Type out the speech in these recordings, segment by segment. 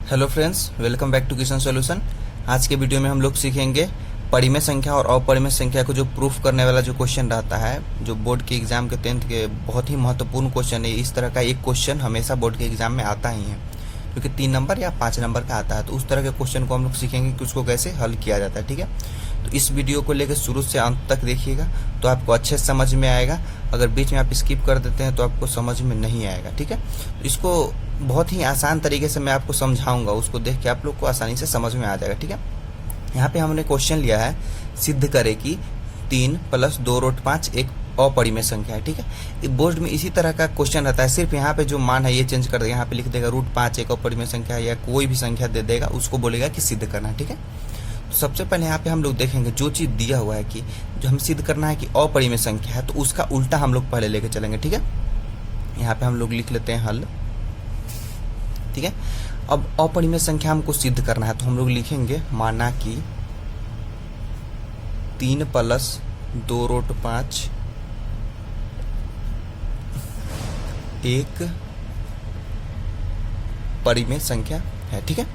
Hello friends, welcome back to Kishan solution. आज के video में हम लोग सीखेंगे परिमेय संख्या और अपरिमेय संख्या को जो प्रूफ करने वाला जो क्वेश्चन रहता है, जो बोर्ड के एग्जाम के 10th के बहुत ही महत्वपूर्ण क्वेश्चन है। इस तरह का एक क्वेश्चन हमेशा बोर्ड के एग्जाम में आता ही है, क्योंकि 3 नंबर या 5 नंबर का आता है। तो उस तरह के क्वेश्चन को हम लोग सीखेंगे कि उसको कैसे हल किया जाता है। ठीक है, तो इस वीडियो को लेकर शुरू से अंत तक देखिएगा तो आपको अच्छे से समझ में आएगा। अगर बीच में आप स्किप कर देते हैं तो आपको समझ में नहीं आएगा। ठीक है, तो इसको बहुत ही आसान तरीके से मैं आपको समझाऊंगा, उसको देख के आप लोग को आसानी से समझ में आ जाएगा। ठीक है, यहाँ पे हमने क्वेश्चन लिया है, सिद्ध करे कि 3 + 2√5 एक अपरिमेय संख्या है। ठीक है, बोर्ड में इसी तरह का क्वेश्चन रहता है, सिर्फ यहाँ पे जो मान है ये चेंज कर देगा। यहाँ पे लिख देगा √5 एक अपरिमेय संख्या है, या कोई भी संख्या दे देगा, उसको बोलेगा कि सिद्ध करना है। ठीक है, तो सबसे पहले यहाँ पे हम लोग देखेंगे जो चीज दिया हुआ है कि जो हम सिद्ध करना है कि अपरिमेय संख्या है, तो उसका उल्टा हम लोग पहले लेके चलेंगे। ठीक है, यहाँ पे हम लोग लिख लेते हैं हल। ठीक है, अब अपरिमेय संख्या हमको सिद्ध करना है, तो हम लोग लिखेंगे माना कि 3 + 2√5 एक परिमेय संख्या है। ठीक है,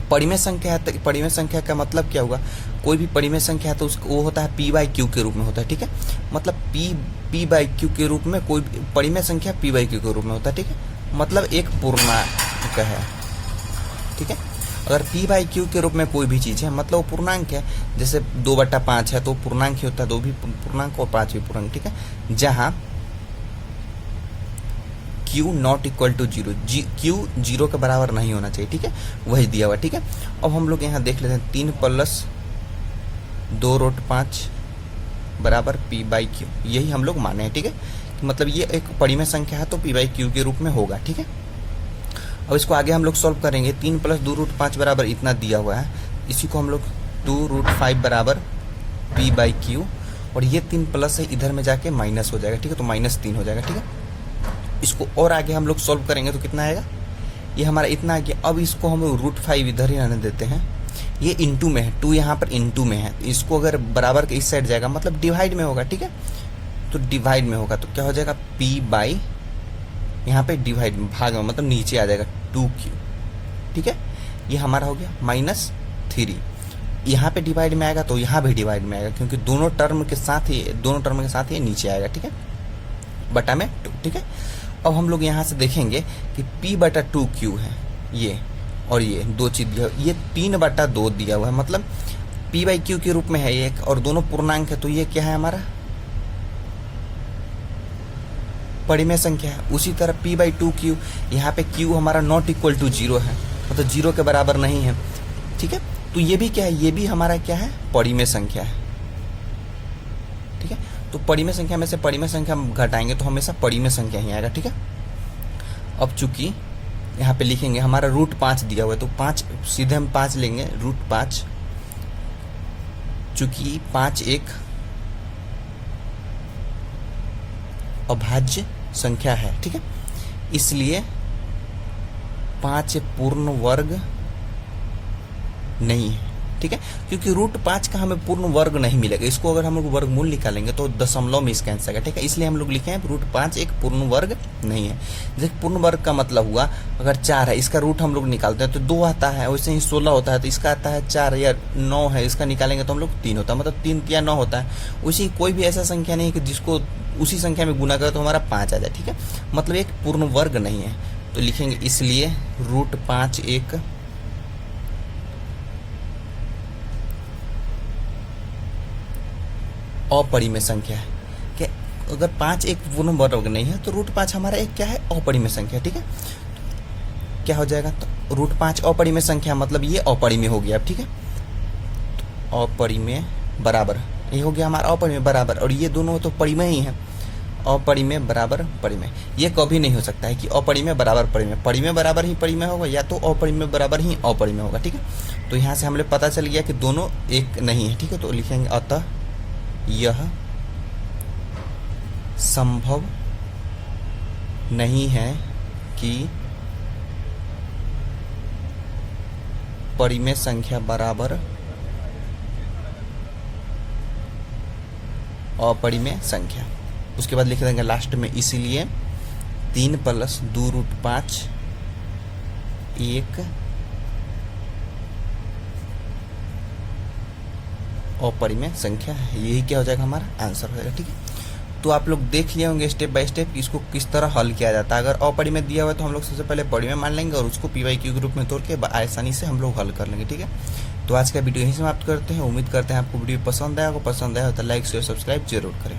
परिमेय संख्या है तो परिमेय संख्या का मतलब क्या होगा, कोई भी परिमेय संख्या है तो उसको वो होता है p/q के रूप में होता है। ठीक है, मतलब p/q के रूप में कोई परिमेय संख्या p/q के रूप में होता है। ठीक है, मतलब एक पूर्णांक है। ठीक है, अगर p/q के रूप में कोई भी चीज है मतलब वो पूर्णांक है। जैसे 2/5 है तो पूर्णांक ही होता है, 2 भी पूर्णांक और 5 भी पूर्णांक। ठीक है, जहां q ≠ 0, q 0 के बराबर नहीं होना चाहिए। ठीक है, वही दिया हुआ। ठीक है, अब हम लोग यहाँ देख लेते हैं 3 + 2√5 बराबर p/q, यही हम लोग माने हैं। ठीक है, मतलब ये एक परिमेय संख्या है तो p/q के रूप में होगा। ठीक है, अब इसको आगे हम लोग सॉल्व करेंगे। 3 + 2√5 बराबर इतना दिया हुआ है, इसी को हम लोग 2√5 बराबर p/q, और ये 3 प्लस है, इधर में जाके माइनस हो जाएगा। ठीक है, तो -3 हो जाएगा। ठीक है, इसको और आगे हम लोग सॉल्व करेंगे तो कितना आएगा, ये हमारा इतना आ गया। अब इसको हम √5 इधर ही आने देते हैं, ये इंटू में है, 2 यहाँ पर इंटू में है, इसको अगर बराबर के इस साइड जाएगा मतलब डिवाइड में होगा। ठीक है, तो डिवाइड में होगा तो क्या हो जाएगा, p/ यहाँ पे डिवाइड में भाग में मतलब नीचे आ जाएगा 2q। ठीक है, ये हमारा हो गया -3। यहाँ पे डिवाइड में आएगा तो यहाँ भी डिवाइड में आएगा, क्योंकि दोनों टर्म के साथ ही नीचे आएगा। ठीक है, बटा में 2। ठीक है, अब हम लोग यहाँ से देखेंगे कि p/2q है ये, और ये दो चीज दिया, ये 3/2 दिया हुआ है, मतलब p/q के रूप में है एक, और दोनों पूर्णांक है, तो ये क्या है हमारा परिमेय संख्या है। उसी तरह p/2q, यहाँ पे q हमारा ≠ 0 है, मतलब 0 के बराबर नहीं है। ठीक है, तो ये भी क्या है, ये भी हमारा क्या है, परिमेय संख्या है। ठीक है, तो परिमेय संख्या में से परिमेय संख्या घटाएंगे तो हमेशा परिमेय संख्या ही आएगा। ठीक है, अब चूंकि यहाँ पे लिखेंगे हमारा √5 दिया हुआ है, तो 5 सीधे हम 5 लेंगे, √5, चूंकि 5 एक अभाज्य संख्या है। ठीक है, इसलिए 5 पूर्ण वर्ग नहीं है। ठीक है, क्योंकि √5 का हमें पूर्ण वर्ग नहीं मिलेगा, इसको अगर हम लोग वर्गमूल निकालेंगे तो दशमलव में इसका आंसर है। ठीक है, इसलिए हम लोग लिखे हैं √5 एक पूर्ण वर्ग नहीं है। जैसे पूर्ण वर्ग का मतलब हुआ, अगर 4 है, इसका रूट हम लोग निकालते हैं तो 2 आता है, वैसे ही 16 होता है तो इसका आता है 4, या 9 है, इसका निकालेंगे तो हम लोग 3 होता है, मतलब 3 या 9 होता है। उसी कोई भी ऐसा संख्या नहीं है कि जिसको उसी संख्या में गुना करें तो हमारा 5 आ जाए। ठीक है, मतलब एक पूर्ण वर्ग नहीं है, तो लिखेंगे इसलिए √5 एक अपरिमेय संख्या है। कि अगर 5 एक पूर्ण वर्ग नहीं है तो √5 हमारा एक क्या है, अपरिमेय संख्या। ठीक है, क्या हो जाएगा, तो √5 अपरिमेय संख्या, मतलब ये अपरिमेय हो गया। ठीक है, तो अपरिमेय बराबर ये हो गया हमारा अपरिमेय बराबर, और ये दोनों तो परिमेय ही है, अपरिमेय बराबर परिमेय। ये कभी नहीं हो सकता है कि अपरिमेय बराबर परिमेय, परिमेय बराबर ही परिमेय होगा, या तो अपरिमेय बराबर ही अपरिमेय होगा। ठीक है, तो यहाँ से हमें पता चल गया कि दोनों एक नहीं है। ठीक है, तो लिखेंगे अतः यह संभव नहीं है कि परिमेय संख्या बराबर अपरिमेय संख्या। उसके बाद लिख देंगे लास्ट में, इसीलिए 3 + 2√5 एक अपरिमेय संख्या है। यही क्या हो जाएगा, हमारा आंसर हो जाएगा। ठीक है, तो आप लोग देख लिए होंगे स्टेप बाय स्टेप इसको किस तरह हल किया जाता है। अगर अपरिमेय दिया हुआ है तो हम लोग सबसे पहले परिमेय मान लेंगे और उसको पी वाई क्यू के रूप में तोड़ के आसानी से हम लोग हल कर लेंगे। ठीक है, तो आज का वीडियो यहीं समाप्त करते हैं। उम्मीद करते हैं आपको वीडियो पसंद आया होगा। पसंद आया हो तो लाइक शेयर सब्सक्राइब जरूर करें।